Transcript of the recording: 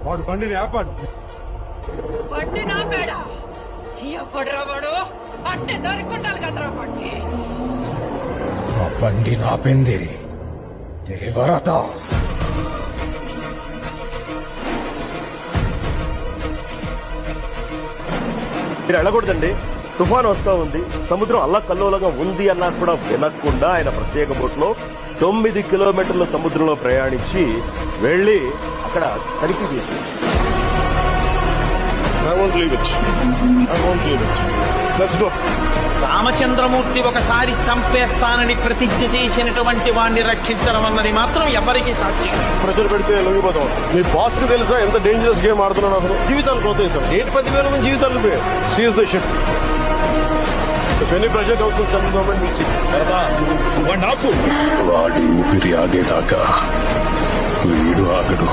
వాడు బండిని ఆపాడు. బండి నా పేడ ఎవడరా వాడు? అంటే నరుకుంటారు కదరా బండి. ఆ బండి నాపింది దేవరత. మీరు వెళ్ళకూడదండి, తుఫాన్ వస్తా ఉంది, సముద్రం అల్లకల్లోలంగా ఉంది అన్నా కూడా వినకుండా ఆయన ప్రత్యేక బోట్లో 9 కిలోమీటర్ల సముద్రంలో ప్రయాణించి వెళ్లి అక్కడ తనిఖీ చేసి రామచంద్రమూర్తి ఒకసారి చంపేస్తానని ప్రతిజ్ఞ చేసినటువంటి వాడిని రక్షించడం అన్నది మాత్రం ఎవరికి సాధ్యం. ప్రజలు పెడితే లొంగిపోతాం. మీ బాస్ కి తెలుసా ఎంత డేంజరస్ గేమ్ ఆడుతున్నాడు? అసలు జీవితాలు పోతాయి సార్. 10,000 మంది జీవితాలు పోయాయి. Seize the ship. Pressure government వాడి ఊపిరి ఆగేదాకా వీడు ఆగడు.